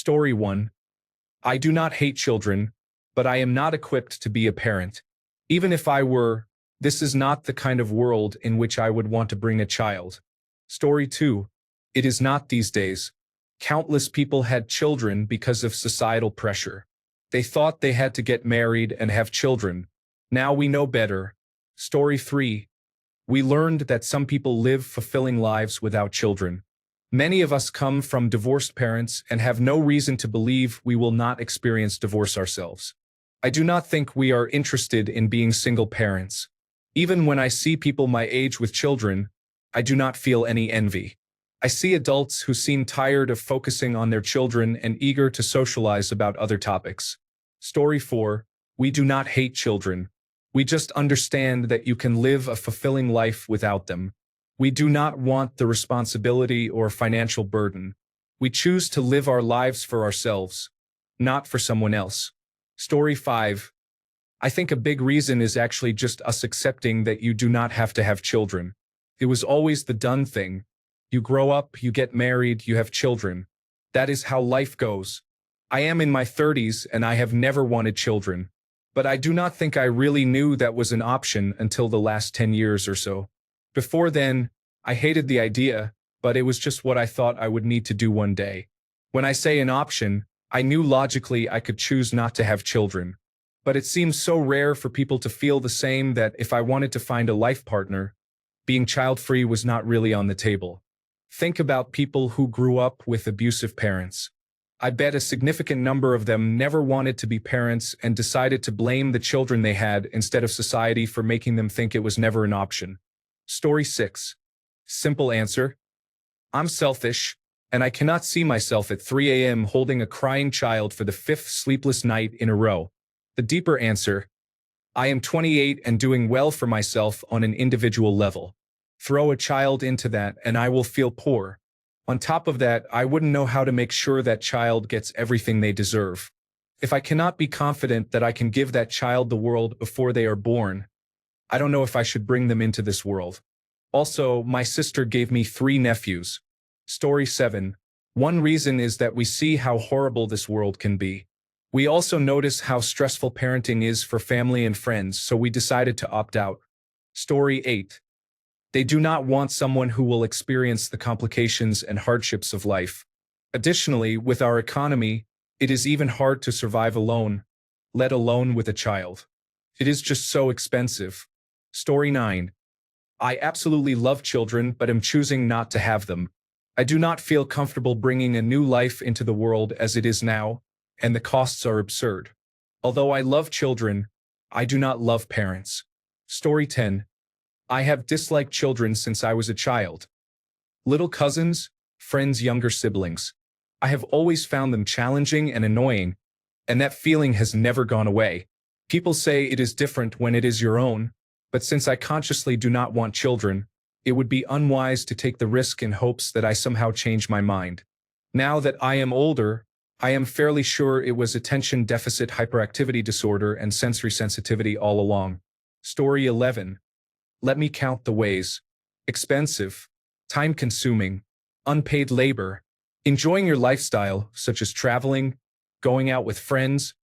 Story 1. I do not hate children, but I am not equipped to be a parent. Even if I were, this is not the kind of world in which I would want to bring a child. Story 2. It is not these days. Countless people had children because of societal pressure. They thought they had to get married and have children. Now we know better. Story 3. We learned that some people live fulfilling lives without children. Many of us come from divorced parents and have no reason to believe we will not experience divorce ourselves. I do not think we are interested in being single parents. Even when I see people my age with children, I do not feel any envy. I see adults who seem tired of focusing on their children and eager to socialize about other topics. Story 4. We do not hate children. We just understand that you can live a fulfilling life without them. We do not want the responsibility or financial burden. We choose to live our lives for ourselves, not for someone else. Story 5. I think a big reason is actually just us accepting that you do not have to have children. It was always the done thing. You grow up, you get married, you have children. That is how life goes. I am in my 30s and I have never wanted children. But I do not think I really knew that was an option until the last 10 years or so. Before then, I hated the idea, but it was just what I thought I would need to do one day. When I say an option, I knew logically I could choose not to have children. But it seems so rare for people to feel the same that if I wanted to find a life partner, being child-free was not really on the table. Think about people who grew up with abusive parents. I bet a significant number of them never wanted to be parents and decided to blame the children they had instead of society for making them think it was never an option. Story 6. Simple answer. I'm selfish, and I cannot see myself at 3 a.m. holding a crying child for the 5th sleepless night in a row. The deeper answer. I am 28 and doing well for myself on an individual level. Throw a child into that and I will feel poor. On top of that, I wouldn't know how to make sure that child gets everything they deserve. If I cannot be confident that I can give that child the world before they are born, I don't know if I should bring them into this world. Also, my sister gave me 3 nephews. Story 7. One reason is that we see how horrible this world can be. We also notice how stressful parenting is for family and friends, so we decided to opt out. Story 8. They do not want someone who will experience the complications and hardships of life. Additionally, with our economy, it is even hard to survive alone, let alone with a child. It is just so expensive. Story 9. I absolutely love children, but am choosing not to have them. I do not feel comfortable bringing a new life into the world as it is now, and the costs are absurd. Although I love children, I do not love parents. Story 10. I have disliked children since I was a child. Little cousins, friends' younger siblings. I have always found them challenging and annoying, and that feeling has never gone away. People say it is different when it is your own, but since I consciously do not want children, it would be unwise to take the risk in hopes that I somehow change my mind. Now that I am older, I am fairly sure it was attention deficit hyperactivity disorder and sensory sensitivity all along. Story 11. Let me count the ways. Expensive, time-consuming, unpaid labor, enjoying your lifestyle, such as traveling, going out with friends,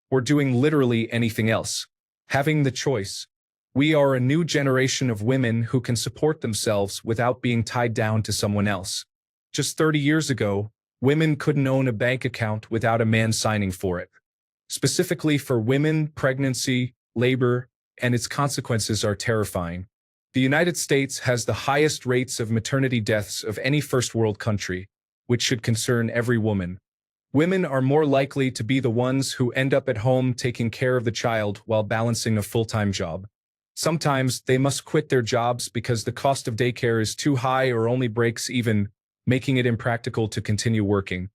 or doing literally anything else. Having the choice. We are a new generation of women who can support themselves without being tied down to someone else. Just 30 years ago, women couldn't own a bank account without a man signing for it. Specifically for women, pregnancy, labor, and its consequences are terrifying. The United States has the highest rates of maternity deaths of any first-world country, which should concern every woman. Women are more likely to be the ones who end up at home taking care of the child while balancing a full-time job. Sometimes they must quit their jobs because the cost of daycare is too high or only breaks even, making it impractical to continue working.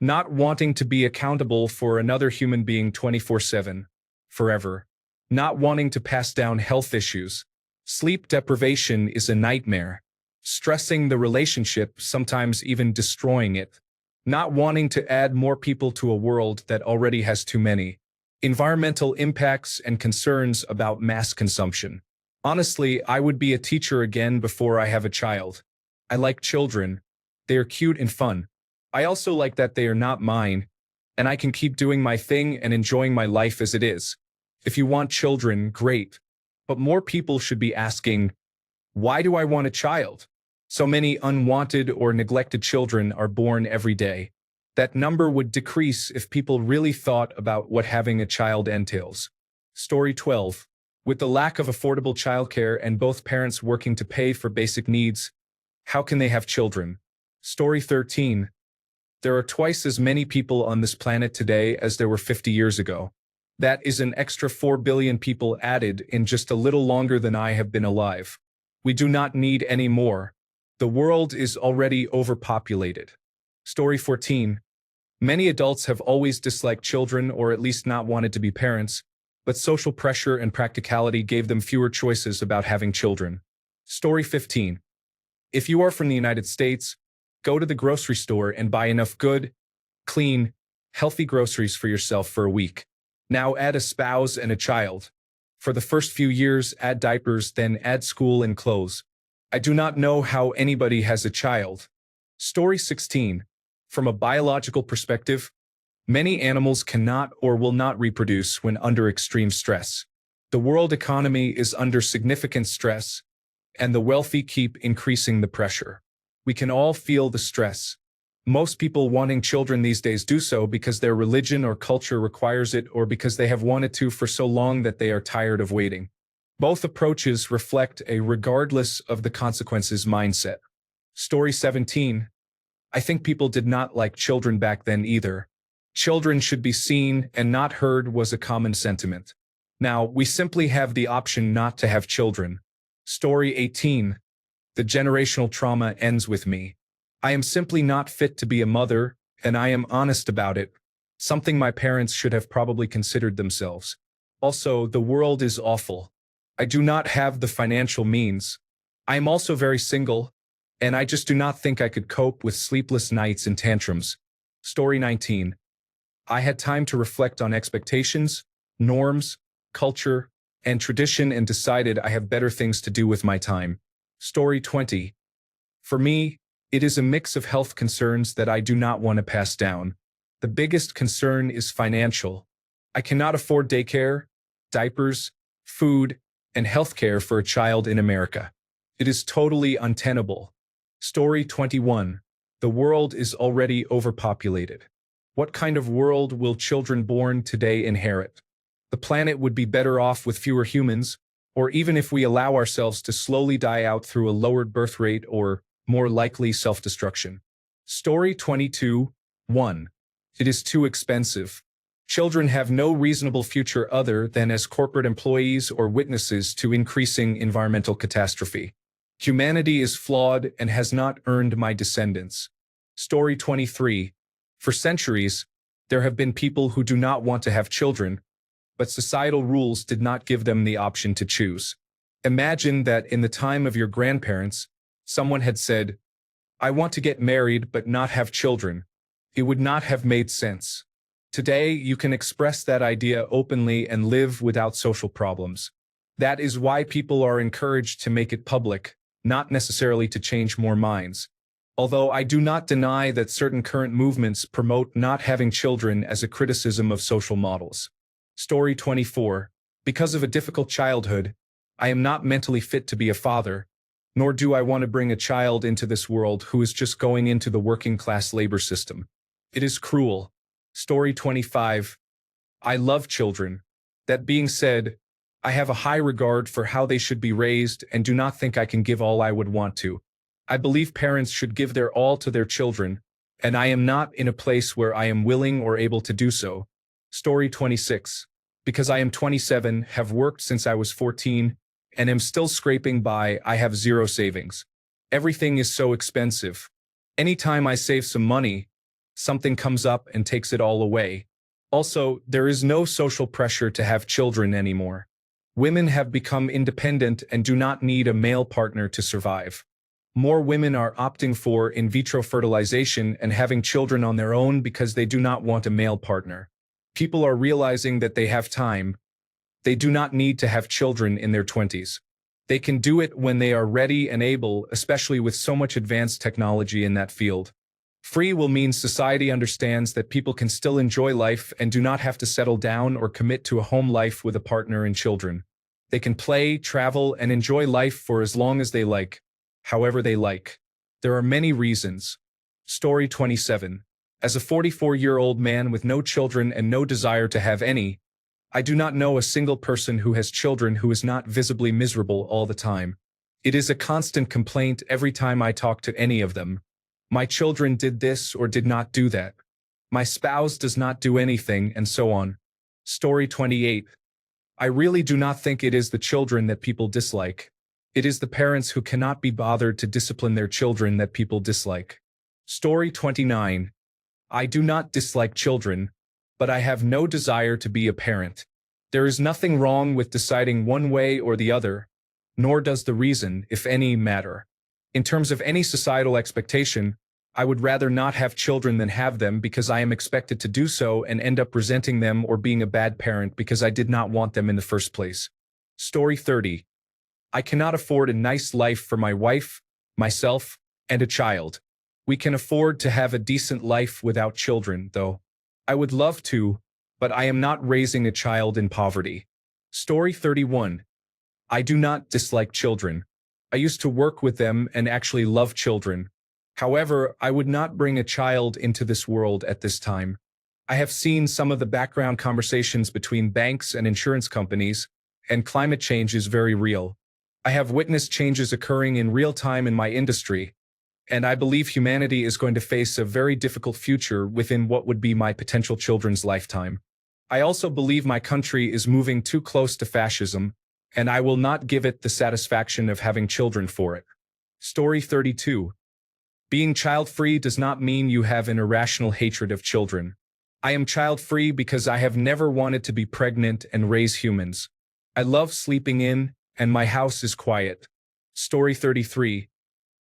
Not wanting to be accountable for another human being 24/7, forever. Not wanting to pass down health issues. Sleep deprivation is a nightmare. Stressing the relationship, sometimes even destroying it. Not wanting to add more people to a world that already has too many. Environmental impacts and concerns about mass consumption. Honestly, I would be a teacher again before I have a child. I like children. They are cute and fun. I also like that they are not mine, and I can keep doing my thing and enjoying my life as it is. If you want children, great. But more people should be asking, why do I want a child? So many unwanted or neglected children are born every day. That number would decrease if people really thought about what having a child entails. Story 12. With the lack of affordable childcare and both parents working to pay for basic needs, how can they have children? Story 13. There are twice as many people on this planet today as there were 50 years ago. That is an extra 4 billion people added in just a little longer than I have been alive. We do not need any more. The world is already overpopulated. Story 14. Many adults have always disliked children or at least not wanted to be parents, but social pressure and practicality gave them fewer choices about having children. Story 15. If you are from the United States, go to the grocery store and buy enough good, clean, healthy groceries for yourself for a week. Now add a spouse and a child. For the first few years, add diapers, then add school and clothes. I do not know how anybody has a child. Story 16. From a biological perspective, many animals cannot or will not reproduce when under extreme stress. The world economy is under significant stress, and the wealthy keep increasing the pressure. We can all feel the stress. Most people wanting children these days do so because their religion or culture requires it or because they have wanted to for so long that they are tired of waiting. Both approaches reflect a regardless of the consequences mindset. Story 17. I think people did not like children back then either. Children should be seen and not heard was a common sentiment. Now, we simply have the option not to have children. Story 18. The generational trauma ends with me. I am simply not fit to be a mother, and I am honest about it, something my parents should have probably considered themselves. Also, the world is awful. I do not have the financial means. I am also very single, and I just do not think I could cope with sleepless nights and tantrums. Story 19. I had time to reflect on expectations, norms, culture, and tradition and decided I have better things to do with my time. Story 20. For me, it is a mix of health concerns that I do not want to pass down. The biggest concern is financial. I cannot afford daycare, diapers, food, and healthcare for a child in America. It is totally untenable. Story 21. The world is already overpopulated. What kind of world will children born today inherit? The planet would be better off with fewer humans, or even if we allow ourselves to slowly die out through a lowered birth rate or, more likely, self-destruction. Story 22. 1. It is too expensive. Children have no reasonable future other than as corporate employees or witnesses to increasing environmental catastrophe. Humanity is flawed and has not earned my descendants. Story 23. For centuries, there have been people who do not want to have children, but societal rules did not give them the option to choose. Imagine that in the time of your grandparents, someone had said, I want to get married but not have children. It would not have made sense. Today, you can express that idea openly and live without social problems. That is why people are encouraged to make it public, not necessarily to change more minds. Although I do not deny that certain current movements promote not having children as a criticism of social models. Story 24. Because of a difficult childhood, I am not mentally fit to be a father, nor do I want to bring a child into this world who is just going into the working-class labor system. It is cruel. Story 25. I love children. That being said, I have a high regard for how they should be raised and do not think I can give all I would want to. I believe parents should give their all to their children, and I am not in a place where I am willing or able to do so. Story 26. Because I am 27, have worked since I was 14, and am still scraping by, I have zero savings. Everything is so expensive. Anytime I save some money, something comes up and takes it all away. Also, there is no social pressure to have children anymore. Women have become independent and do not need a male partner to survive. More women are opting for in vitro fertilization and having children on their own because they do not want a male partner. People are realizing that they have time. They do not need to have children in their 20s. They can do it when they are ready and able, especially with so much advanced technology in that field. Free will mean society understands that people can still enjoy life and do not have to settle down or commit to a home life with a partner and children. They can play, travel, and enjoy life for as long as they like, however they like. There are many reasons. Story 27. As a 44-year-old man with no children and no desire to have any, I do not know a single person who has children who is not visibly miserable all the time. It is a constant complaint every time I talk to any of them. My children did this or did not do that. My spouse does not do anything, and so on. Story 28. I really do not think it is the children that people dislike. It is the parents who cannot be bothered to discipline their children that people dislike. Story 29. I do not dislike children, but I have no desire to be a parent. There is nothing wrong with deciding one way or the other, nor does the reason, if any, matter. In terms of any societal expectation, I would rather not have children than have them because I am expected to do so and end up resenting them or being a bad parent because I did not want them in the first place. Story 30. I cannot afford a nice life for my wife, myself, and a child. We can afford to have a decent life without children, though. I would love to, but I am not raising a child in poverty. Story 31. I do not dislike children. I used to work with them and actually love children. However, I would not bring a child into this world at this time. I have seen some of the background conversations between banks and insurance companies, and climate change is very real. I have witnessed changes occurring in real time in my industry, and I believe humanity is going to face a very difficult future within what would be my potential children's lifetime. I also believe my country is moving too close to fascism, and I will not give it the satisfaction of having children for it. Story 32. Being child-free does not mean you have an irrational hatred of children. I am child-free because I have never wanted to be pregnant and raise humans. I love sleeping in, and my house is quiet. Story 33.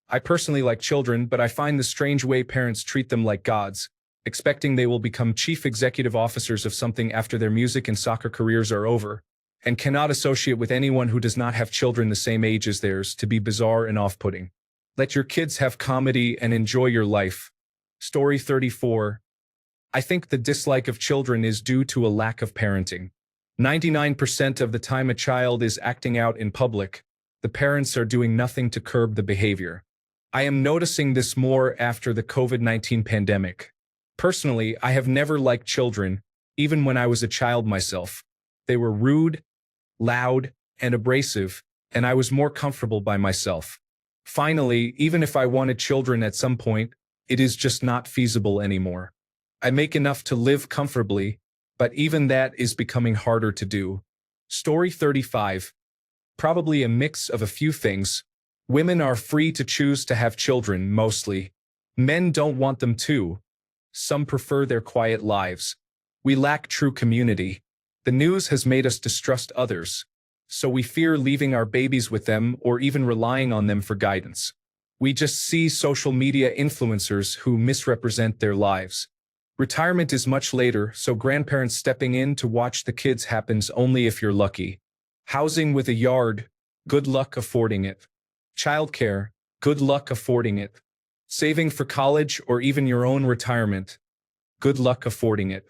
I personally like children, but I find the strange way parents treat them like gods, expecting they will become chief executive officers of something after their music and soccer careers are over, and cannot associate with anyone who does not have children the same age as theirs to be bizarre and off-putting. Let your kids have comedy and enjoy your life. Story 34. I think the dislike of children is due to a lack of parenting. 99% of the time a child is acting out in public, the parents are doing nothing to curb the behavior. I am noticing this more after the COVID-19 pandemic. Personally, I have never liked children, even when I was a child myself. They were rude, loud, and abrasive, and I was more comfortable by myself. Finally, even if I wanted children at some point, it is just not feasible anymore. I make enough to live comfortably, but even that is becoming harder to do. Story 35. Probably a mix of a few things. Women are free to choose to have children, mostly. Men don't want them to. Some prefer their quiet lives. We lack true community. The news has made us distrust others, so we fear leaving our babies with them or even relying on them for guidance. We just see social media influencers who misrepresent their lives. Retirement is much later, so grandparents stepping in to watch the kids happens only if you're lucky. Housing with a yard, good luck affording it. Childcare, good luck affording it. Saving for college or even your own retirement, good luck affording it.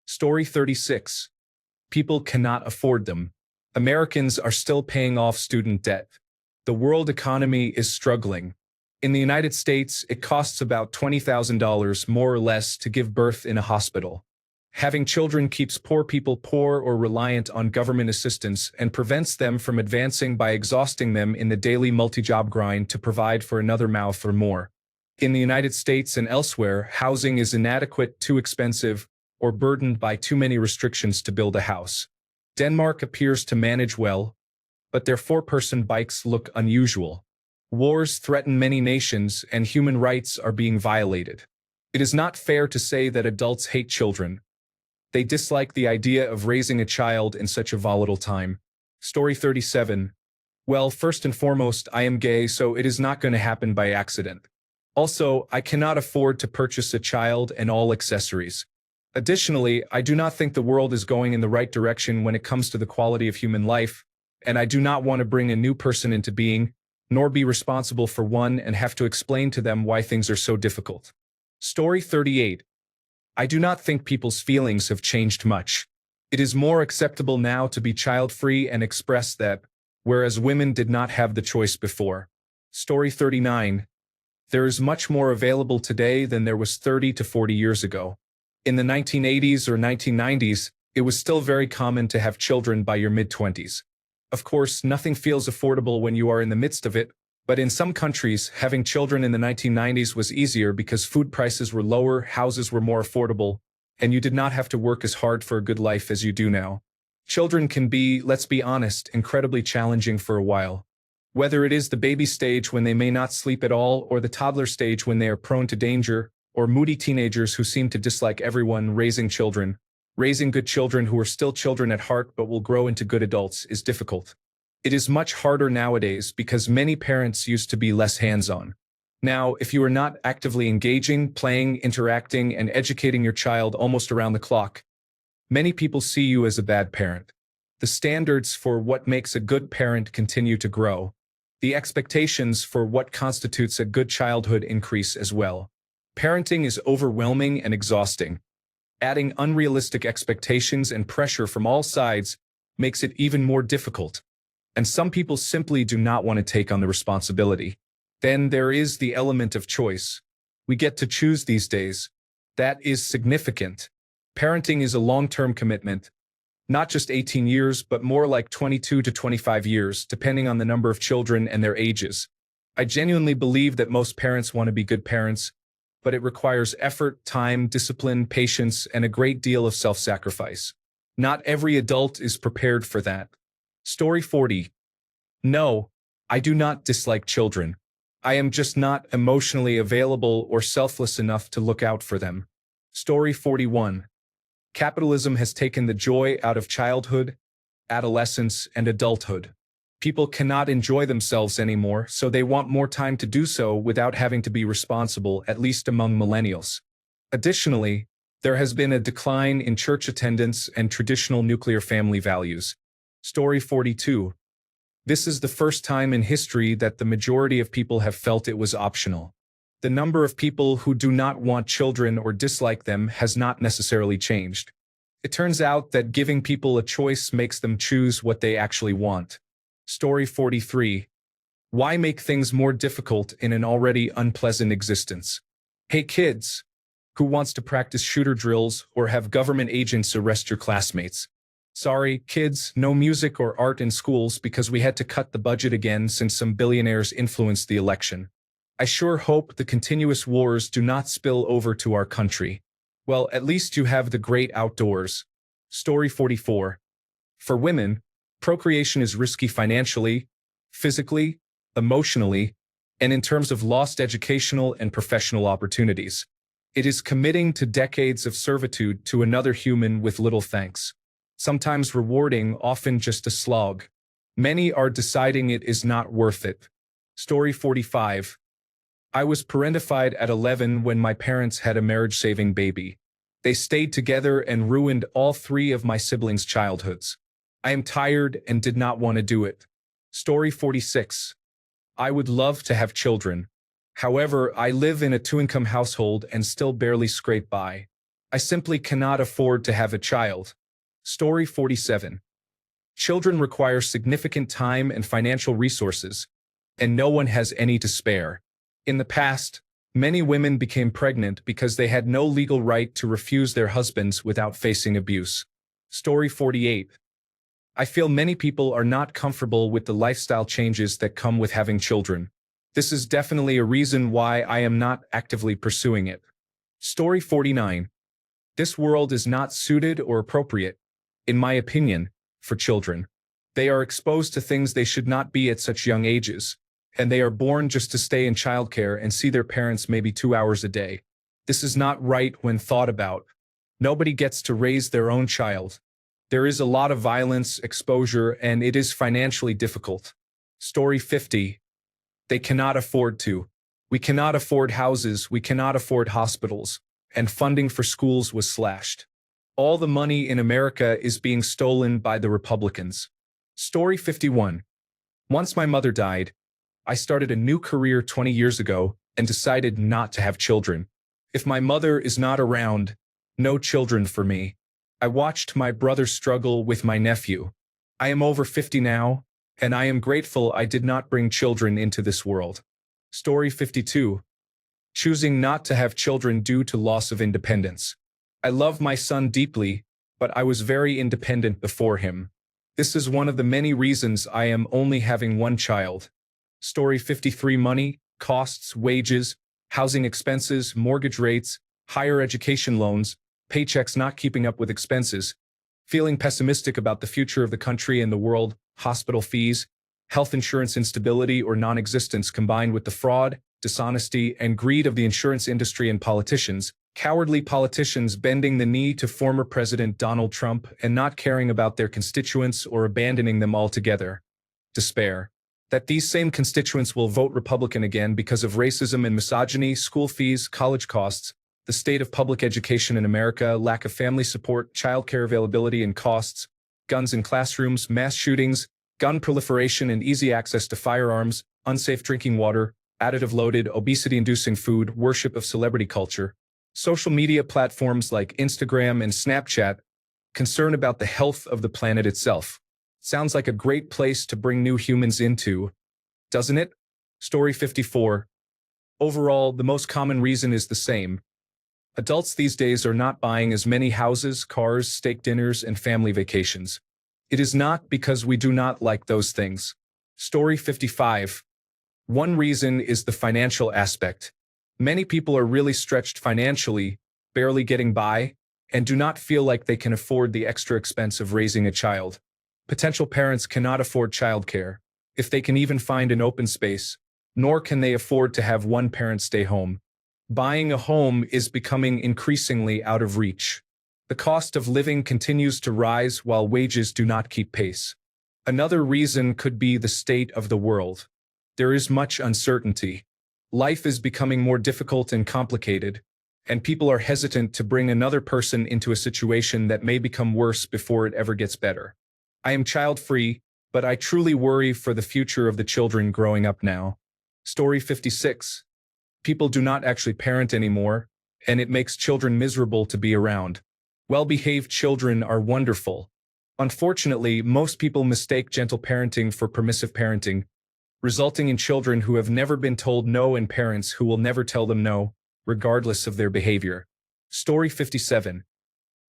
Story 36. People cannot afford them. Americans are still paying off student debt. The world economy is struggling. In the United States, it costs about $20,000 more or less to give birth in a hospital. Having children keeps poor people poor or reliant on government assistance and prevents them from advancing by exhausting them in the daily multi-job grind to provide for another mouth or more. In the United States and elsewhere, housing is inadequate, too expensive, or burdened by too many restrictions to build a house. Denmark appears to manage well, but their four-person bikes look unusual. Wars threaten many nations and human rights are being violated. It is not fair to say that adults hate children. They dislike the idea of raising a child in such a volatile time. Story 37. Well, first and foremost, I am gay, so it is not going to happen by accident. Also, I cannot afford to purchase a child and all accessories. Additionally, I do not think the world is going in the right direction when it comes to the quality of human life, and I do not want to bring a new person into being, nor be responsible for one and have to explain to them why things are so difficult. Story 38. I do not think people's feelings have changed much. It is more acceptable now to be child-free and express that, whereas women did not have the choice before. Story 39. There is much more available today than there was 30 to 40 years ago. In the 1980s or 1990s, it was still very common to have children by your mid-20s. Of course, nothing feels affordable when you are in the midst of it, but in some countries, having children in the 1990s was easier because food prices were lower, houses were more affordable, and you did not have to work as hard for a good life as you do now. Children can be, let's be honest, incredibly challenging for a while. Whether it is the baby stage when they may not sleep at all, or the toddler stage when they are prone to danger, or moody teenagers who seem to dislike everyone, raising good children who are still children at heart but will grow into good adults is difficult. It is much harder nowadays because many parents used to be less hands-on. Now, if you are not actively engaging, playing, interacting, and educating your child almost around the clock, many people see you as a bad parent. The standards for what makes a good parent continue to grow. The expectations for what constitutes a good childhood increase as well. Parenting is overwhelming and exhausting. Adding unrealistic expectations and pressure from all sides makes it even more difficult. And some people simply do not want to take on the responsibility. Then there is the element of choice. We get to choose these days. That is significant. Parenting is a long-term commitment. Not just 18 years, but more like 22 to 25 years, depending on the number of children and their ages. I genuinely believe that most parents want to be good parents, but it requires effort, time, discipline, patience, and a great deal of self-sacrifice. Not every adult is prepared for that. Story 40. No, I do not dislike children. I am just not emotionally available or selfless enough to look out for them. Story 41. Capitalism has taken the joy out of childhood, adolescence, and adulthood. People cannot enjoy themselves anymore, so they want more time to do so without having to be responsible, at least among millennials. Additionally, there has been a decline in church attendance and traditional nuclear family values. Story 42. This is the first time in history that the majority of people have felt it was optional. The number of people who do not want children or dislike them has not necessarily changed. It turns out that giving people a choice makes them choose what they actually want. Story 43. Why make things more difficult in an already unpleasant existence? Hey kids, who wants to practice shooter drills or have government agents arrest your classmates? Sorry, kids, no music or art in schools because we had to cut the budget again since some billionaires influenced the election. I sure hope the continuous wars do not spill over to our country. Well, at least you have the great outdoors. Story 44. For women, procreation is risky financially, physically, emotionally, and in terms of lost educational and professional opportunities. It is committing to decades of servitude to another human with little thanks. Sometimes rewarding, often just a slog. Many are deciding it is not worth it. Story 45. I was parentified at 11 when my parents had a marriage-saving baby. They stayed together and ruined all three of my siblings' childhoods. I am tired and did not want to do it. Story 46. I would love to have children. However, I live in a two-income household and still barely scrape by. I simply cannot afford to have a child. Story 47. Children require significant time and financial resources, and no one has any to spare. In the past, many women became pregnant because they had no legal right to refuse their husbands without facing abuse. Story 48. I feel many people are not comfortable with the lifestyle changes that come with having children. This is definitely a reason why I am not actively pursuing it. Story 49. This world is not suited or appropriate, in my opinion, for children. They are exposed to things they should not be at such young ages, and they are born just to stay in childcare and see their parents maybe 2 hours a day. This is not right when thought about. Nobody gets to raise their own child. There is a lot of violence, exposure, and it is financially difficult. Story 50. They cannot afford to. We cannot afford houses, we cannot afford hospitals, and funding for schools was slashed. All the money in America is being stolen by the Republicans. Story 51. Once my mother died, I started a new career 20 years ago and decided not to have children. If my mother is not around, no children for me. I watched my brother struggle with my nephew. I am over 50 now, and I am grateful I did not bring children into this world. Story 52. Choosing not to have children due to loss of independence. I love my son deeply, but I was very independent before him. This is one of the many reasons I am only having one child. Story 53. Money, costs, wages, housing expenses, mortgage rates, higher education loans, paychecks not keeping up with expenses, feeling pessimistic about the future of the country and the world, hospital fees, health insurance instability or non-existence combined with the fraud, dishonesty, and greed of the insurance industry and politicians, cowardly politicians bending the knee to former President Donald Trump and not caring about their constituents or abandoning them altogether. Despair. That these same constituents will vote Republican again because of racism and misogyny, school fees, college costs, the state of public education in America, lack of family support, childcare availability and costs, guns in classrooms, mass shootings, gun proliferation and easy access to firearms, unsafe drinking water, additive-loaded, obesity-inducing food, worship of celebrity culture, social media platforms like Instagram and Snapchat, concern about the health of the planet itself. Sounds like a great place to bring new humans into, doesn't it? Story 54. Overall, the most common reason is the same. Adults these days are not buying as many houses, cars, steak dinners, and family vacations. It is not because we do not like those things. Story 55. One reason is the financial aspect. Many people are really stretched financially, barely getting by, and do not feel like they can afford the extra expense of raising a child. Potential parents cannot afford childcare, if they can even find an open space, nor can they afford to have one parent stay home. Buying a home is becoming increasingly out of reach. The cost of living continues to rise while wages do not keep pace. Another reason could be the state of the world. There is much uncertainty. Life is becoming more difficult and complicated, and people are hesitant to bring another person into a situation that may become worse before it ever gets better. I am child-free, but I truly worry for the future of the children growing up now. Story 56. People do not actually parent anymore, and it makes children miserable to be around. Well-behaved children are wonderful. Unfortunately, most people mistake gentle parenting for permissive parenting, resulting in children who have never been told no and parents who will never tell them no, regardless of their behavior. Story 57.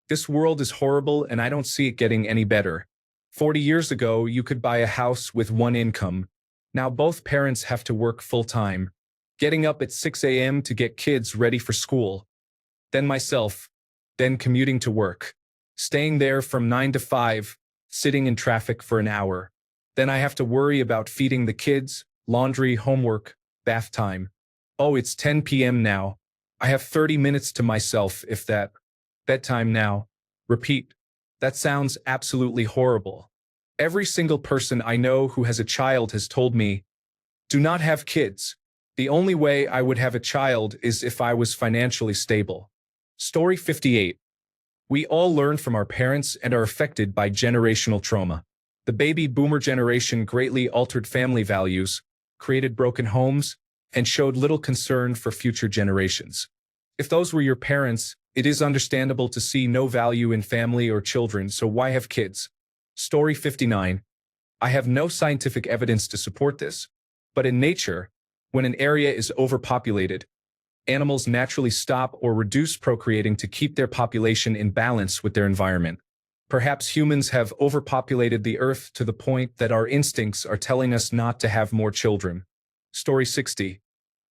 This world is horrible and I don't see it getting any better. 40 years ago, you could buy a house with one income. Now both parents have to work full-time, getting up at 6 a.m. to get kids ready for school. Then myself, then commuting to work, staying there from 9 to 5, sitting in traffic for an hour. Then I have to worry about feeding the kids, laundry, homework, bath time. Oh, it's 10 p.m. now. I have 30 minutes to myself, if that. Bedtime now. Repeat. That sounds absolutely horrible. Every single person I know who has a child has told me, do not have kids. The only way I would have a child is if I was financially stable. Story 58. We all learn from our parents and are affected by generational trauma. The baby boomer generation greatly altered family values, created broken homes, and showed little concern for future generations. If those were your parents, it is understandable to see no value in family or children, so why have kids? Story 59. I have no scientific evidence to support this, but in nature, when an area is overpopulated, animals naturally stop or reduce procreating to keep their population in balance with their environment. Perhaps humans have overpopulated the earth to the point that our instincts are telling us not to have more children. Story 60.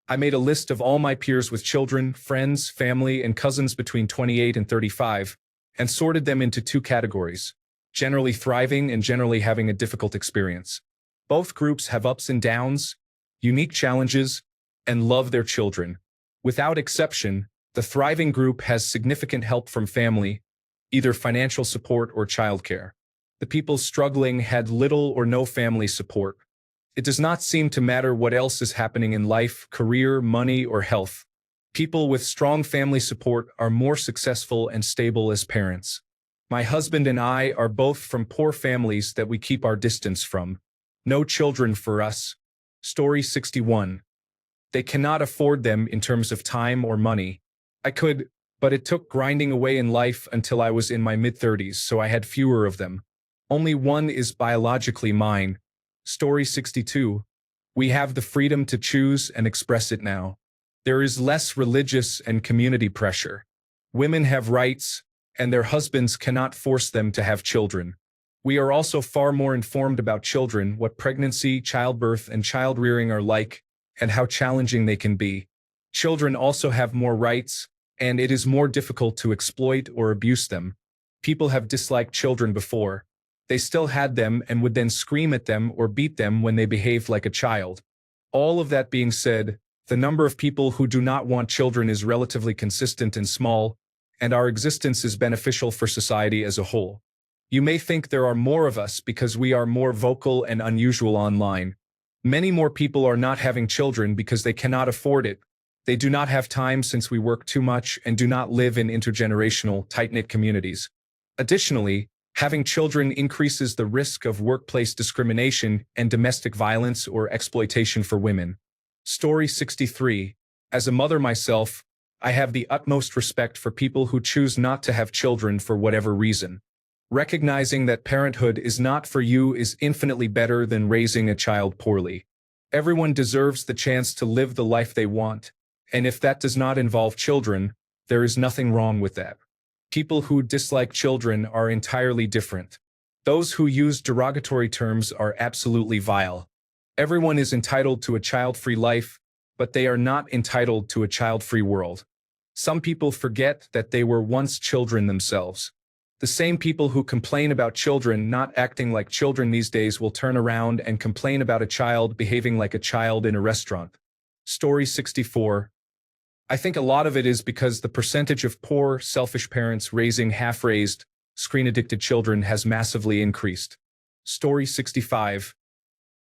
I made a list of all my peers with children, friends, family, and cousins between 28 and 35, and sorted them into two categories: generally thriving and generally having a difficult experience. Both groups have ups and downs, unique challenges, and love their children. Without exception, the thriving group has significant help from family, either financial support or childcare. The people struggling had little or no family support. It does not seem to matter what else is happening in life, career, money, or health. People with strong family support are more successful and stable as parents. My husband and I are both from poor families that we keep our distance from. No children for us. Story 61. They cannot afford them in terms of time or money. I could, but it took grinding away in life until I was in my mid-30s, so I had fewer of them. Only one is biologically mine. Story 62. We have the freedom to choose and express it now. There is less religious and community pressure. Women have rights, and their husbands cannot force them to have children. We are also far more informed about children, what pregnancy, childbirth, and child-rearing are like, and how challenging they can be. Children also have more rights, and it is more difficult to exploit or abuse them. People have disliked children before. They still had them and would then scream at them or beat them when they behaved like a child. All of that being said, the number of people who do not want children is relatively consistent and small, and our existence is beneficial for society as a whole. You may think there are more of us because we are more vocal and unusual online. Many more people are not having children because they cannot afford it. They do not have time since we work too much and do not live in intergenerational, tight-knit communities. Additionally, having children increases the risk of workplace discrimination and domestic violence or exploitation for women. Story 63. As a mother myself, I have the utmost respect for people who choose not to have children for whatever reason. Recognizing that parenthood is not for you is infinitely better than raising a child poorly. Everyone deserves the chance to live the life they want, and if that does not involve children, there is nothing wrong with that. People who dislike children are entirely different. Those who use derogatory terms are absolutely vile. Everyone is entitled to a child-free life, but they are not entitled to a child-free world. Some people forget that they were once children themselves. The same people who complain about children not acting like children these days will turn around and complain about a child behaving like a child in a restaurant. Story 64. I think a lot of it is because the percentage of poor, selfish parents raising half-raised, screen-addicted children has massively increased. Story 65.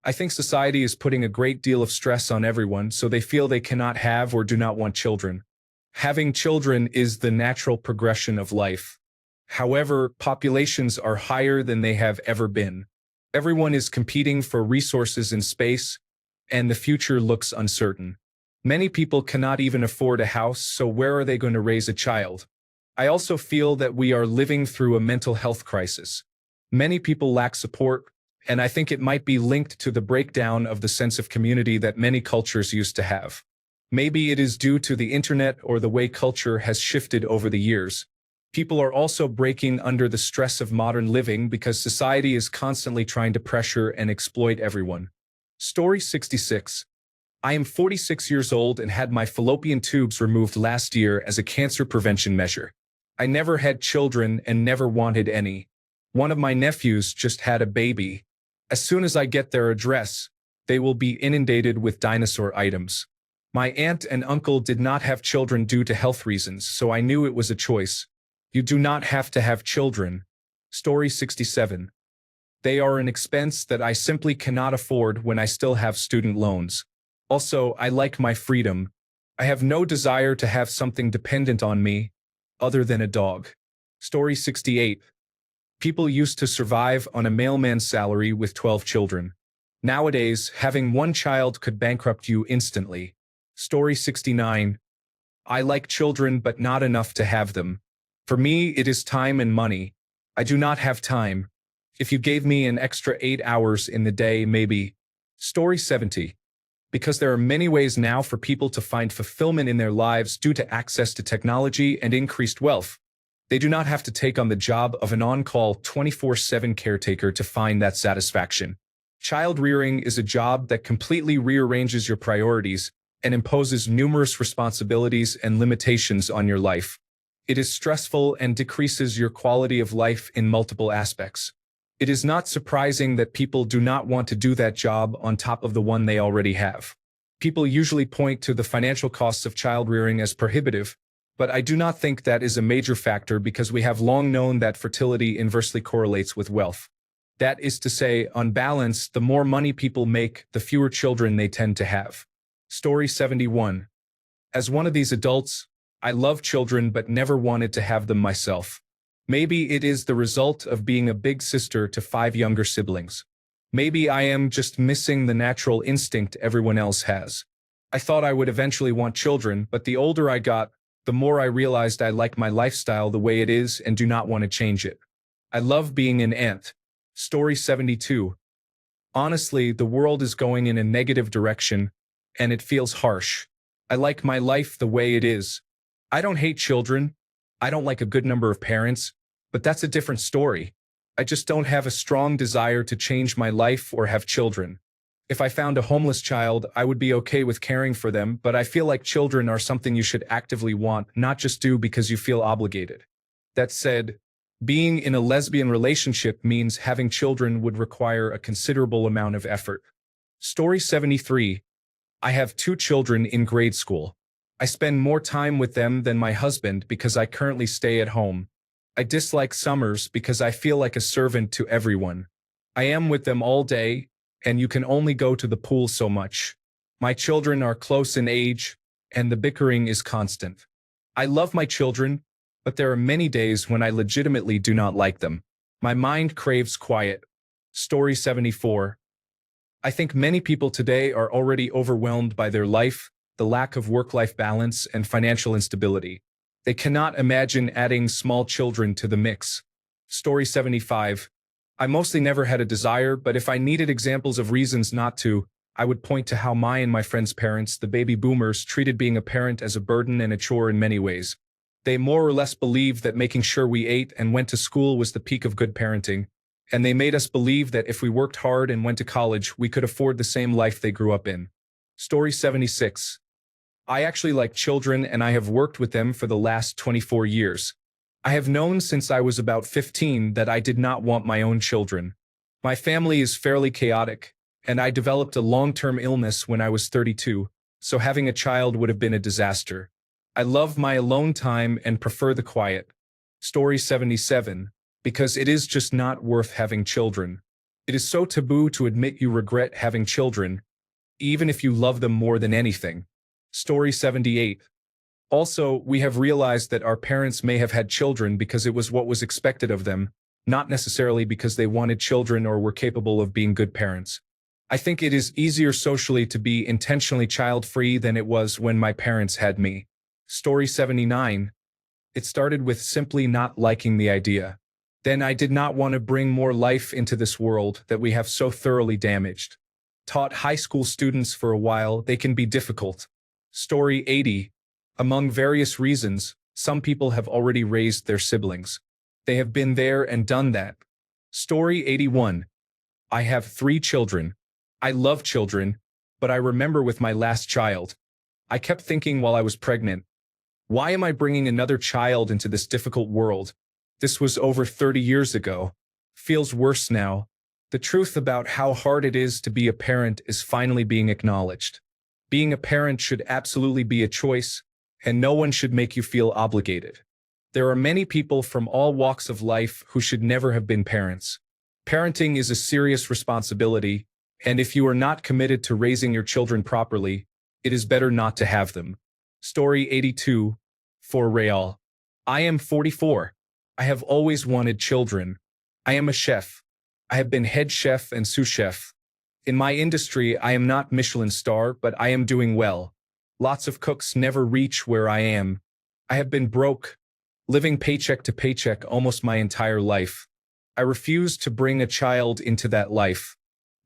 I think society is putting a great deal of stress on everyone, so they feel they cannot have or do not want children. Having children is the natural progression of life. However, populations are higher than they have ever been. Everyone is competing for resources in space, and the future looks uncertain. Many people cannot even afford a house, so where are they going to raise a child? I also feel that we are living through a mental health crisis. Many people lack support, and I think it might be linked to the breakdown of the sense of community that many cultures used to have. Maybe it is due to the internet or the way culture has shifted over the years. People are also breaking under the stress of modern living because society is constantly trying to pressure and exploit everyone. Story 66. I am 46 years old and had my fallopian tubes removed last year as a cancer prevention measure. I never had children and never wanted any. One of my nephews just had a baby. As soon as I get their address, they will be inundated with dinosaur items. My aunt and uncle did not have children due to health reasons, so I knew it was a choice. You do not have to have children. Story 67. They are an expense that I simply cannot afford when I still have student loans. Also, I like my freedom. I have no desire to have something dependent on me, other than a dog. Story 68. People used to survive on a mailman's salary with 12 children. Nowadays, having one child could bankrupt you instantly. Story 69. I like children but not enough to have them. For me, it is time and money. I do not have time. If you gave me an extra 8 hours in the day, maybe. Story 70. Because there are many ways now for people to find fulfillment in their lives due to access to technology and increased wealth. They do not have to take on the job of an on-call 24/7 caretaker to find that satisfaction. Child rearing is a job that completely rearranges your priorities and imposes numerous responsibilities and limitations on your life. It is stressful and decreases your quality of life in multiple aspects. It is not surprising that people do not want to do that job on top of the one they already have. People usually point to the financial costs of child rearing as prohibitive, but I do not think that is a major factor because we have long known that fertility inversely correlates with wealth. That is to say, on balance, the more money people make, the fewer children they tend to have. Story 71. As one of these adults, I love children but never wanted to have them myself. Maybe it is the result of being a big sister to 5 younger siblings. Maybe I am just missing the natural instinct everyone else has. I thought I would eventually want children, but the older I got, the more I realized I like my lifestyle the way it is and do not want to change it. I love being an aunt. Story 72. Honestly, the world is going in a negative direction, and it feels harsh. I like my life the way it is. I don't hate children. I don't like a good number of parents, but that's a different story. I just don't have a strong desire to change my life or have children. If I found a homeless child, I would be okay with caring for them, but I feel like children are something you should actively want, not just do because you feel obligated. That said, being in a lesbian relationship means having children would require a considerable amount of effort. Story 73. I have 2 children in grade school. I spend more time with them than my husband because I currently stay at home. I dislike summers because I feel like a servant to everyone. I am with them all day, and you can only go to the pool so much. My children are close in age, and the bickering is constant. I love my children, but there are many days when I legitimately do not like them. My mind craves quiet. Story 74. I think many people today are already overwhelmed by their life, the lack of work-life balance, and financial instability. They cannot imagine adding small children to the mix. Story 75. I mostly never had a desire, but if I needed examples of reasons not to, I would point to how my and my friends' parents, the baby boomers, treated being a parent as a burden and a chore in many ways. They more or less believed that making sure we ate and went to school was the peak of good parenting, and they made us believe that if we worked hard and went to college, we could afford the same life they grew up in. Story 76. I actually like children, and I have worked with them for the last 24 years. I have known since I was about 15 that I did not want my own children. My family is fairly chaotic, and I developed a long-term illness when I was 32, so having a child would have been a disaster. I love my alone time and prefer the quiet. Story 77. Because it is just not worth having children. It is so taboo to admit you regret having children, even if you love them more than anything. Story 78. Also, we have realized that our parents may have had children because it was what was expected of them, not necessarily because they wanted children or were capable of being good parents. I think it is easier socially to be intentionally child-free than it was when my parents had me. Story 79. It started with simply not liking the idea. Then I did not want to bring more life into this world that we have so thoroughly damaged. Taught high school students for a while, they can be difficult. Story 80. Among various reasons, some people have already raised their siblings. They have been there and done that. Story 81. I have 3 children. I love children, but I remember with my last child, I kept thinking while I was pregnant, why am I bringing another child into this difficult world? This was over 30 years ago. Feels worse now. The truth about how hard it is to be a parent is finally being acknowledged. Being a parent should absolutely be a choice, and no one should make you feel obligated. There are many people from all walks of life who should never have been parents. Parenting is a serious responsibility, and if you are not committed to raising your children properly, it is better not to have them. Story 82. For real. I am 44. I have always wanted children. I am a chef. I have been head chef and sous chef. In my industry, I am not Michelin star, but I am doing well. Lots of cooks never reach where I am. I have been broke, living paycheck to paycheck almost my entire life. I refuse to bring a child into that life.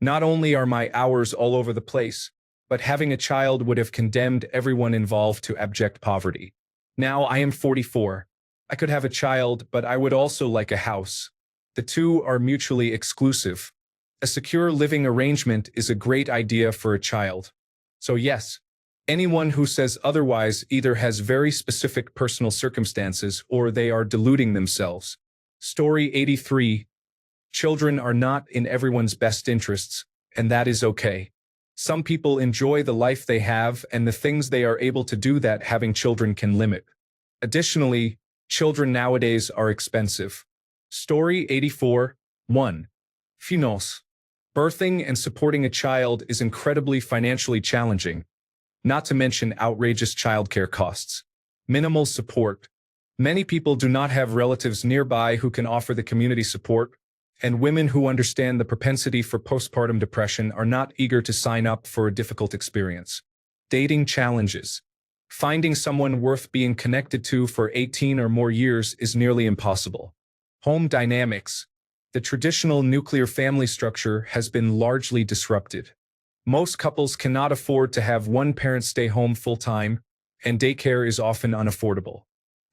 Not only are my hours all over the place, but having a child would have condemned everyone involved to abject poverty. Now I am 44. I could have a child, but I would also like a house. The two are mutually exclusive. A secure living arrangement is a great idea for a child. So yes, anyone who says otherwise either has very specific personal circumstances or they are deluding themselves. Story 83. Children are not in everyone's best interests, and that is okay. Some people enjoy the life they have and the things they are able to do that having children can limit. Additionally, children nowadays are expensive. Story 84. 1. Finance. Birthing and supporting a child is incredibly financially challenging, not to mention outrageous childcare costs. Minimal support. Many people do not have relatives nearby who can offer the community support, and women who understand the propensity for postpartum depression are not eager to sign up for a difficult experience. Dating challenges. Finding someone worth being connected to for 18 or more years is nearly impossible. Home dynamics. The traditional nuclear family structure has been largely disrupted. Most couples cannot afford to have one parent stay home full-time, and daycare is often unaffordable.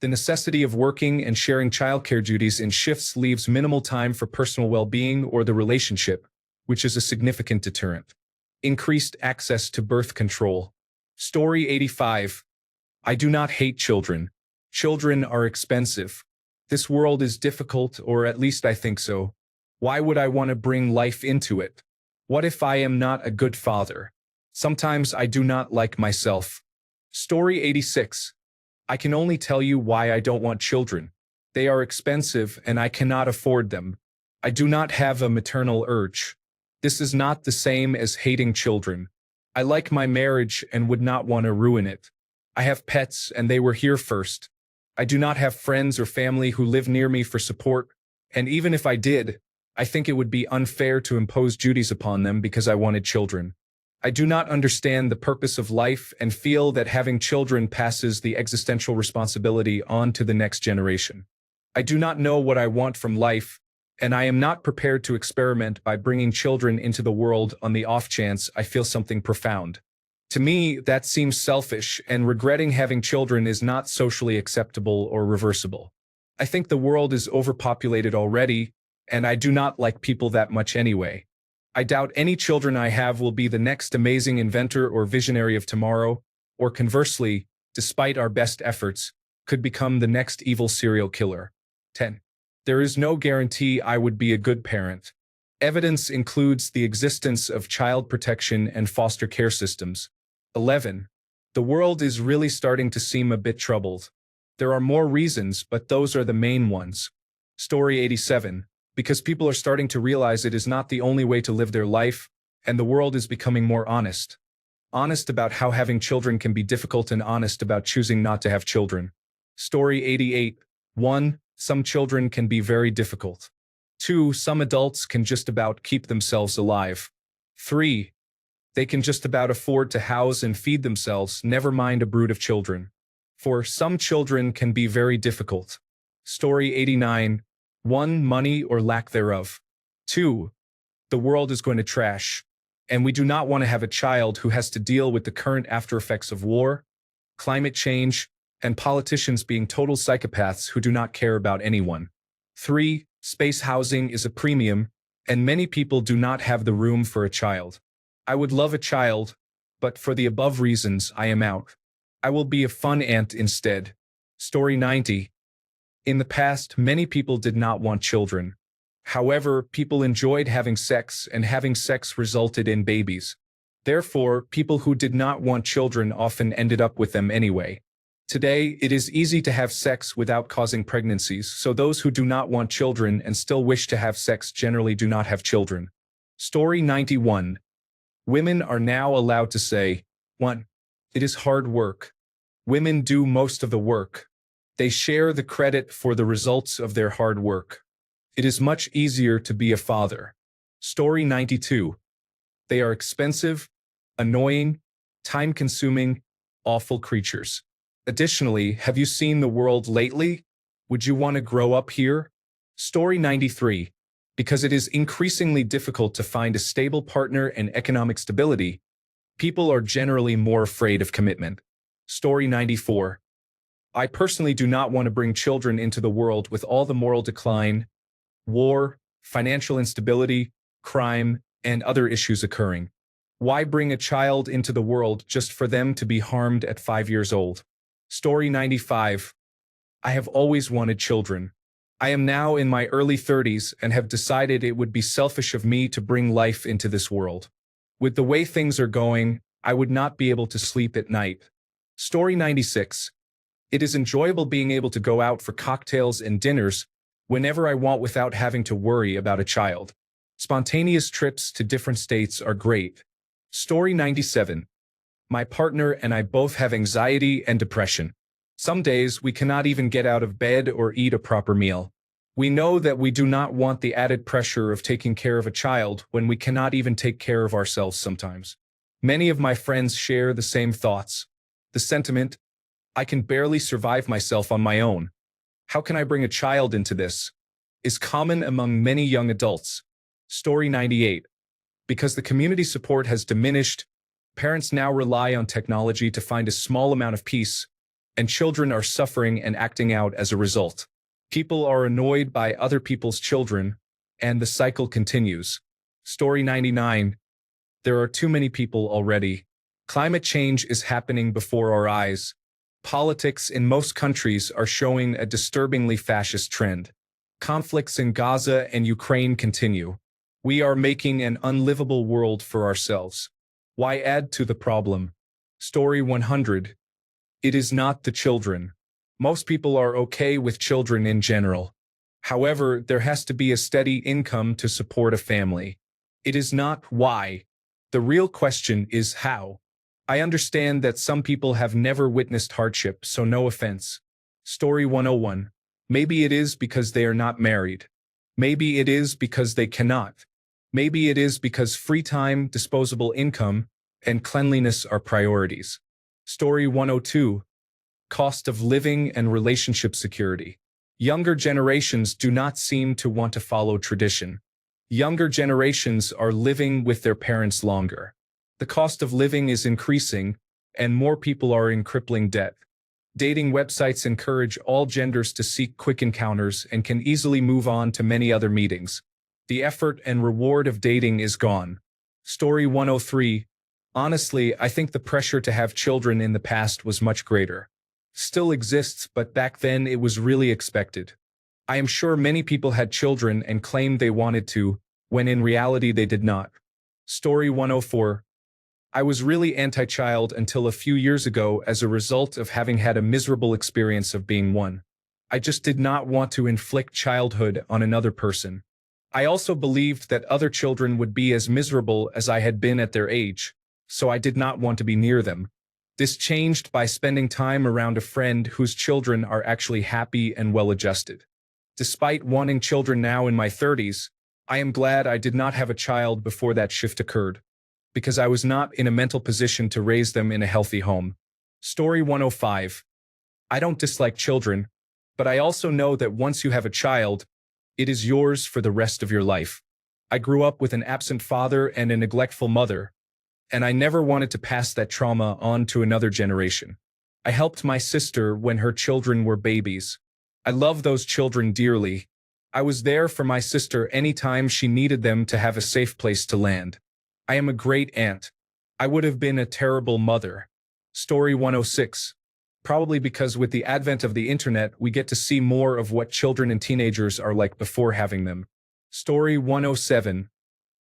The necessity of working and sharing childcare duties in shifts leaves minimal time for personal well-being or the relationship, which is a significant deterrent. Increased access to birth control. Story 85. I do not hate children. Children are expensive. This world is difficult, or at least I think so. Why would I want to bring life into it? What if I am not a good father? Sometimes I do not like myself. Story 86. I can only tell you why I don't want children. They are expensive and I cannot afford them. I do not have a maternal urge. This is not the same as hating children. I like my marriage and would not want to ruin it. I have pets and they were here first. I do not have friends or family who live near me for support, and even if I did, I think it would be unfair to impose duties upon them because I wanted children. I do not understand the purpose of life and feel that having children passes the existential responsibility on to the next generation. I do not know what I want from life, and I am not prepared to experiment by bringing children into the world on the off chance I feel something profound. To me, that seems selfish, and regretting having children is not socially acceptable or reversible. I think the world is overpopulated already, and I do not like people that much anyway. I doubt any children I have will be the next amazing inventor or visionary of tomorrow, or conversely, despite our best efforts, could become the next evil serial killer. 10. There is no guarantee I would be a good parent. Evidence includes the existence of child protection and foster care systems. 11. The world is really starting to seem a bit troubled. There are more reasons, but those are the main ones. Story 87. Because people are starting to realize it is not the only way to live their life, and the world is becoming more honest. Honest about how having children can be difficult and honest about choosing not to have children. Story 88. 1. Some children can be very difficult. 2. Some adults can just about keep themselves alive. 3. They can just about afford to house and feed themselves, never mind a brood of children. 4. Some children can be very difficult. Story 89. 1. Money or lack thereof. 2. The world is going to trash, and we do not want to have a child who has to deal with the current aftereffects of war, climate change, and politicians being total psychopaths who do not care about anyone. 3. Space housing is a premium, and many people do not have the room for a child. I would love a child, but for the above reasons, I am out. I will be a fun aunt instead. Story 90. In the past, many people did not want children. However, people enjoyed having sex, and having sex resulted in babies. Therefore, people who did not want children often ended up with them anyway. Today, it is easy to have sex without causing pregnancies, so those who do not want children and still wish to have sex generally do not have children. Story 91. Women are now allowed to say, 1. It is hard work. Women do most of the work. They share the credit for the results of their hard work. It is much easier to be a father. Story 92. They are expensive, annoying, time-consuming, awful creatures. Additionally, have you seen the world lately? Would you want to grow up here? Story 93. Because it is increasingly difficult to find a stable partner and economic stability, people are generally more afraid of commitment. Story 94. I personally do not want to bring children into the world with all the moral decline, war, financial instability, crime, and other issues occurring. Why bring a child into the world just for them to be harmed at 5 years old? Story 95. I have always wanted children. I am now in my early 30s and have decided it would be selfish of me to bring life into this world. With the way things are going, I would not be able to sleep at night. Story 96. It is enjoyable being able to go out for cocktails and dinners whenever I want without having to worry about a child. Spontaneous trips to different states are great. Story 97. My partner and I both have anxiety and depression. Some days we cannot even get out of bed or eat a proper meal. We know that we do not want the added pressure of taking care of a child when we cannot even take care of ourselves sometimes. Many of my friends share the same thoughts. The sentiment, I can barely survive myself on my own. How can I bring a child into this? Is common among many young adults. Story 98. Because the community support has diminished, parents now rely on technology to find a small amount of peace, and children are suffering and acting out as a result. People are annoyed by other people's children, and the cycle continues. Story 99. There are too many people already. Climate change is happening before our eyes. Politics in most countries are showing a disturbingly fascist trend. Conflicts in Gaza and Ukraine continue. We are making an unlivable world for ourselves. Why add to the problem? Story 100. It is not the children. Most people are okay with children in general. However, there has to be a steady income to support a family. It is not why. The real question is how. I understand that some people have never witnessed hardship, so no offense. Story 101. Maybe it is because they are not married. Maybe it is because they cannot. Maybe it is because free time, disposable income, and cleanliness are priorities. Story 102. Cost of living and relationship security. Younger generations do not seem to want to follow tradition. Younger generations are living with their parents longer. The cost of living is increasing, and more people are in crippling debt. Dating websites encourage all genders to seek quick encounters and can easily move on to many other meetings. The effort and reward of dating is gone. Story 103. Honestly, I think the pressure to have children in the past was much greater. Still exists, but back then it was really expected. I am sure many people had children and claimed they wanted to, when in reality they did not. Story 104. I was really anti-child until a few years ago as a result of having had a miserable experience of being one. I just did not want to inflict childhood on another person. I also believed that other children would be as miserable as I had been at their age, so I did not want to be near them. This changed by spending time around a friend whose children are actually happy and well-adjusted. Despite wanting children now in my 30s, I am glad I did not have a child before that shift occurred, because I was not in a mental position to raise them in a healthy home. Story 105. I don't dislike children, but I also know that once you have a child, it is yours for the rest of your life. I grew up with an absent father and a neglectful mother, and I never wanted to pass that trauma on to another generation. I helped my sister when her children were babies. I love those children dearly. I was there for my sister anytime she needed them to have a safe place to land. I am a great aunt. I would have been a terrible mother. Story 106. Probably because with the advent of the internet, we get to see more of what children and teenagers are like before having them. Story 107.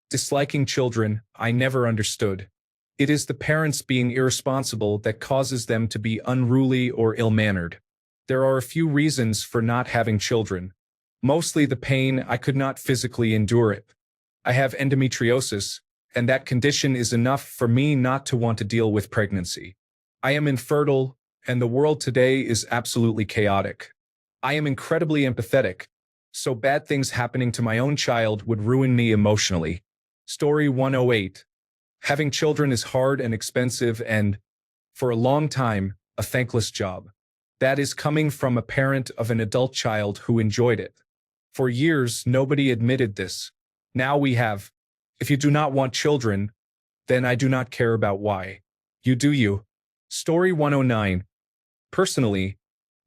Disliking children, I never understood. It is the parents being irresponsible that causes them to be unruly or ill-mannered. There are a few reasons for not having children. Mostly the pain, I could not physically endure it. I have endometriosis, and that condition is enough for me not to want to deal with pregnancy. I am infertile, and the world today is absolutely chaotic. I am incredibly empathetic, so bad things happening to my own child would ruin me emotionally. Story 108. Having children is hard and expensive and, for a long time, a thankless job. That is coming from a parent of an adult child who enjoyed it. For years, nobody admitted this. Now we have. If you do not want children, then I do not care about why. You do you. Story 109. Personally,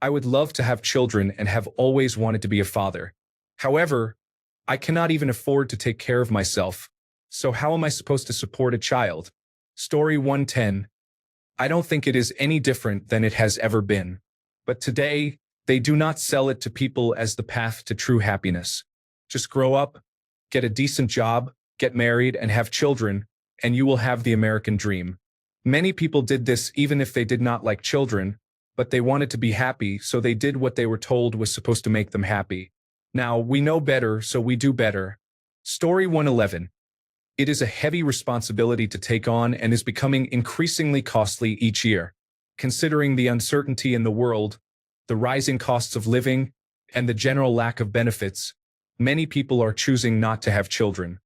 I would love to have children and have always wanted to be a father. However, I cannot even afford to take care of myself. So how am I supposed to support a child? Story 110. I don't think it is any different than it has ever been. But today, they do not sell it to people as the path to true happiness. Just grow up, get a decent job, get married, and have children, and you will have the American dream. Many people did this even if they did not like children, but they wanted to be happy, so they did what they were told was supposed to make them happy. Now, we know better, so we do better. Story 111. It is a heavy responsibility to take on and is becoming increasingly costly each year. Considering the uncertainty in the world, the rising costs of living, and the general lack of benefits, many people are choosing not to have children.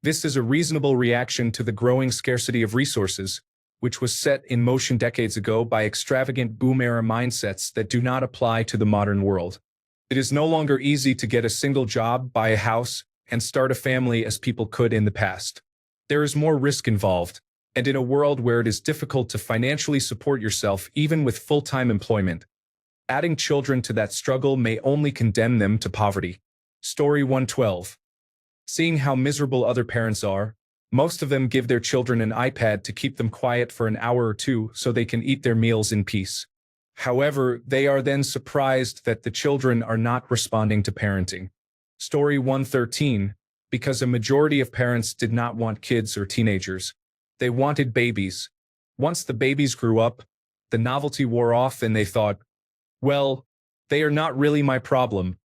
This is a reasonable reaction to the growing scarcity of resources, which was set in motion decades ago by extravagant boom-era mindsets that do not apply to the modern world. It is no longer easy to get a single job, buy a house, and start a family as people could in the past. There is more risk involved, and in a world where it is difficult to financially support yourself even with full-time employment, adding children to that struggle may only condemn them to poverty. Story 112. Seeing how miserable other parents are, most of them give their children an iPad to keep them quiet for an hour or two so they can eat their meals in peace. However, they are then surprised that the children are not responding to parenting. Story 113. Because a majority of parents did not want kids or teenagers. They wanted babies. Once the babies grew up, the novelty wore off and they thought, well, they are not really my problem.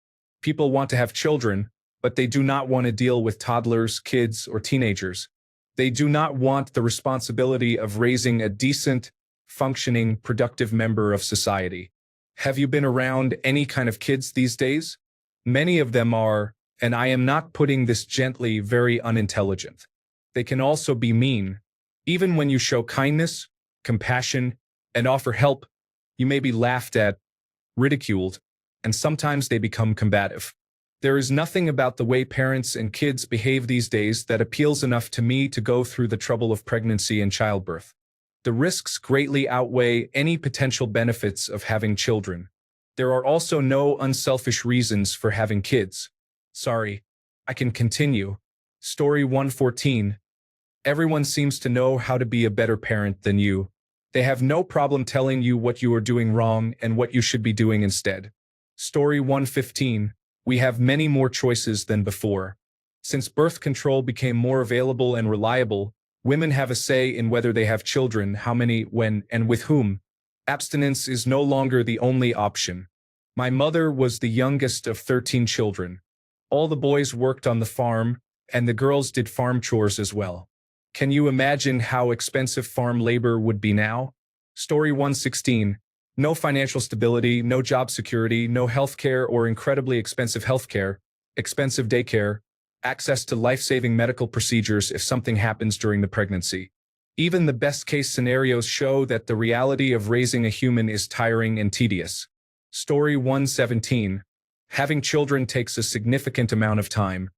People want to have children, but they do not want to deal with toddlers, kids, or teenagers. They do not want the responsibility of raising a decent, functioning, productive member of society. Have you been around any kind of kids these days? Many of them are, and I am not putting this gently, very unintelligent. They can also be mean. Even when you show kindness, compassion, and offer help, you may be laughed at, ridiculed, and sometimes they become combative. There is nothing about the way parents and kids behave these days that appeals enough to me to go through the trouble of pregnancy and childbirth. The risks greatly outweigh any potential benefits of having children. There are also no unselfish reasons for having kids. Sorry, I can continue. Story 114. Everyone seems to know how to be a better parent than you. They have no problem telling you what you are doing wrong and what you should be doing instead. Story 115. We have many more choices than before. Since birth control became more available and reliable, women have a say in whether they have children, how many, when, and with whom. Abstinence is no longer the only option. My mother was the youngest of 13 children. All the boys worked on the farm, and the girls did farm chores as well. Can you imagine how expensive farm labor would be now? Story 116. No financial stability, no job security, no healthcare or incredibly expensive healthcare, expensive daycare, access to life-saving medical procedures if something happens during the pregnancy. Even the best-case scenarios show that the reality of raising a human is tiring and tedious. Story 117. Having children takes a significant amount of time.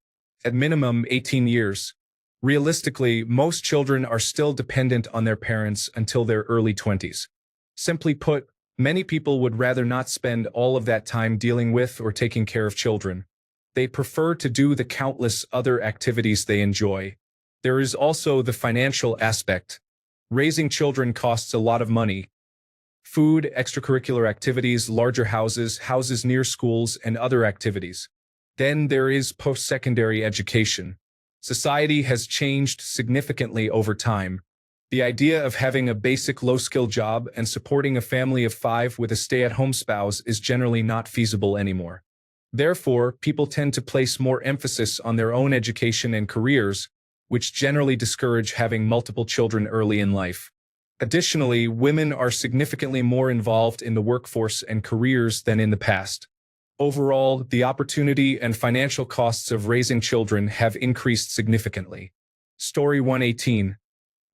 At minimum, 18 years. Realistically, most children are still dependent on their parents until their early 20s. Simply put, many people would rather not spend all of that time dealing with or taking care of children. They prefer to do the countless other activities they enjoy. There is also the financial aspect. Raising children costs a lot of money. Food, extracurricular activities, larger houses, houses near schools, and other activities. Then there is post-secondary education. Society has changed significantly over time. The idea of having a basic low-skill job and supporting a family of 5 with a stay-at-home spouse is generally not feasible anymore. Therefore, people tend to place more emphasis on their own education and careers, which generally discourage having multiple children early in life. Additionally, women are significantly more involved in the workforce and careers than in the past. Overall, the opportunity and financial costs of raising children have increased significantly. Story 118.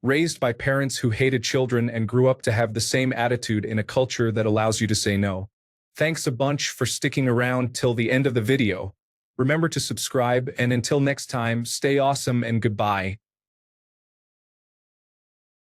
Raised by parents who hated children and grew up to have the same attitude in a culture that allows you to say no. Thanks a bunch for sticking around till the end of the video. Remember to subscribe, and until next time, stay awesome and goodbye.